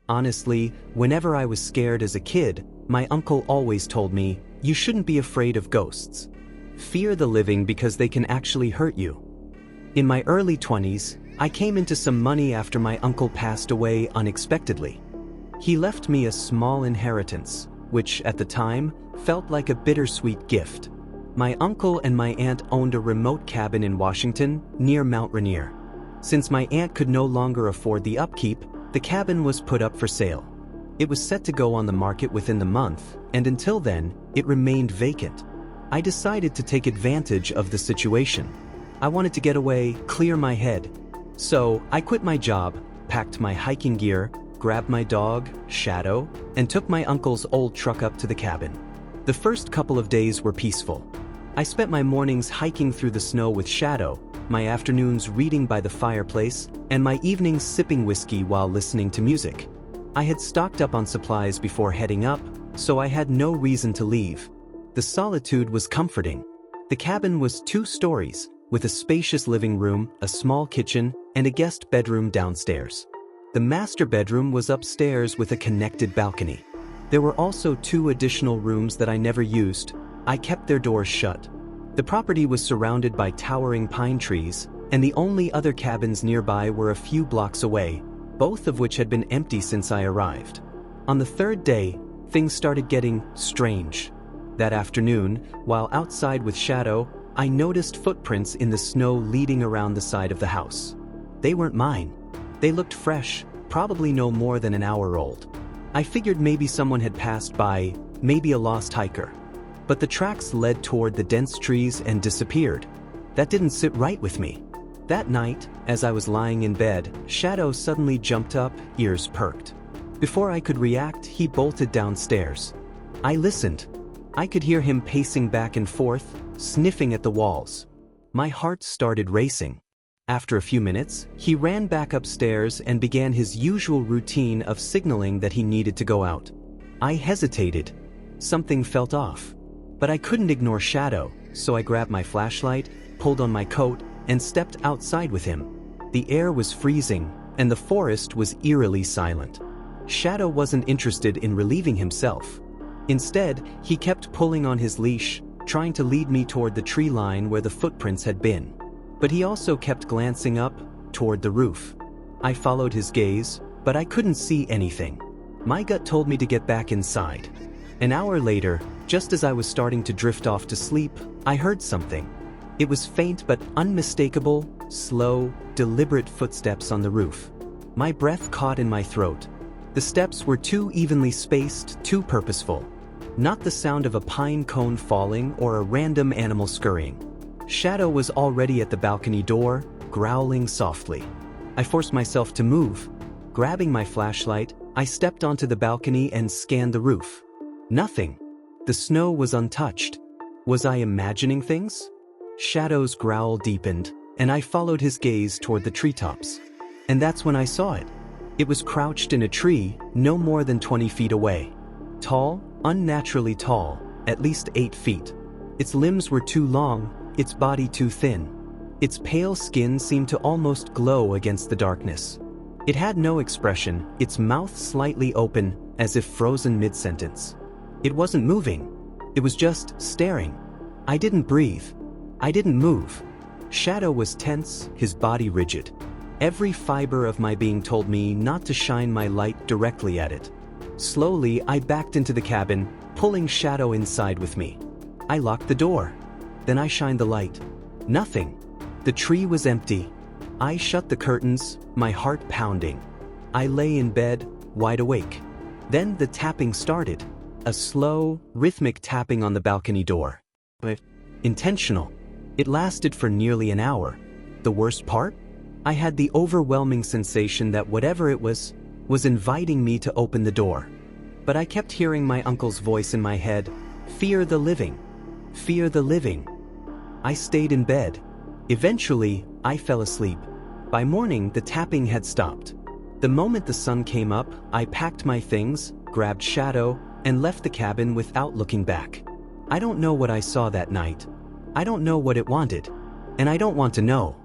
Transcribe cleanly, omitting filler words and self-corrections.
Honestly, whenever I was scared as a kid, my uncle always told me, you shouldn't be afraid of ghosts. Fear the living because they can actually hurt you. In my early 20s, I came into some money after my uncle passed away unexpectedly. He left me a small inheritance, which at the time felt like a bittersweet gift. My uncle and my aunt owned a remote cabin in Washington near Mount Rainier. Since my aunt could no longer afford the upkeep, the cabin was put up for sale. It was set to go on the market within the month, and until then, it remained vacant. I decided to take advantage of the situation. I wanted to get away, clear my head. So, I quit my job, packed my hiking gear, grabbed my dog, Shadow, and took my uncle's old truck up to the cabin. The first couple of days were peaceful. I spent my mornings hiking through the snow with Shadow, my afternoons reading by the fireplace, and my evenings sipping whiskey while listening to music. I had stocked up on supplies before heading up, so I had no reason to leave. The solitude was comforting. The cabin was 2 stories, with a spacious living room, a small kitchen, and a guest bedroom downstairs. The master bedroom was upstairs with a connected balcony. There were also 2 additional rooms that I never used. I kept their doors shut. The property was surrounded by towering pine trees, and the only other cabins nearby were a few blocks away, both of which had been empty since I arrived. On the 3rd day, things started getting strange. That afternoon, while outside with Shadow, I noticed footprints in the snow leading around the side of the house. They weren't mine. They looked fresh, probably no more than an hour old. I figured maybe someone had passed by, maybe a lost hiker. But the tracks led toward the dense trees and disappeared. That didn't sit right with me. That night, as I was lying in bed, Shadow suddenly jumped up, ears perked. Before I could react, he bolted downstairs. I listened. I could hear him pacing back and forth, sniffing at the walls. My heart started racing. After a few minutes, he ran back upstairs and began his usual routine of signaling that he needed to go out. I hesitated. Something felt off. But I couldn't ignore Shadow, so I grabbed my flashlight, pulled on my coat, and stepped outside with him. The air was freezing, and the forest was eerily silent. Shadow wasn't interested in relieving himself. Instead, he kept pulling on his leash, trying to lead me toward the tree line where the footprints had been. But he also kept glancing up, toward the roof. I followed his gaze, but I couldn't see anything. My gut told me to get back inside. An hour later, just as I was starting to drift off to sleep, I heard something. It was faint but unmistakable, slow, deliberate footsteps on the roof. My breath caught in my throat. The steps were too evenly spaced, too purposeful. Not the sound of a pine cone falling or a random animal scurrying. Shadow was already at the balcony door, growling softly. I forced myself to move. Grabbing my flashlight, I stepped onto the balcony and scanned the roof. Nothing. The snow was untouched. Was I imagining things? Shadow's growl deepened, and I followed his gaze toward the treetops. And that's when I saw it. It was crouched in a tree, no more than 20 feet away. Tall, unnaturally tall, at least 8 feet. Its limbs were too long, its body too thin. Its pale skin seemed to almost glow against the darkness. It had no expression, its mouth slightly open, as if frozen mid-sentence. It wasn't moving. It was just staring. I didn't breathe. I didn't move. Shadow was tense, his body rigid. Every fiber of my being told me not to shine my light directly at it. Slowly, I backed into the cabin, pulling Shadow inside with me. I locked the door. Then I shined the light. Nothing. The tree was empty. I shut the curtains, my heart pounding. I lay in bed, wide awake. Then the tapping started. A slow, rhythmic tapping on the balcony door. But intentional. It lasted for nearly an hour. The worst part? I had the overwhelming sensation that whatever it was inviting me to open the door. But I kept hearing my uncle's voice in my head, "Fear the living. Fear the living." I stayed in bed. Eventually, I fell asleep. By morning, the tapping had stopped. The moment the sun came up, I packed my things, grabbed Shadow, and left the cabin without looking back. I don't know what I saw that night. I don't know what it wanted. And I don't want to know.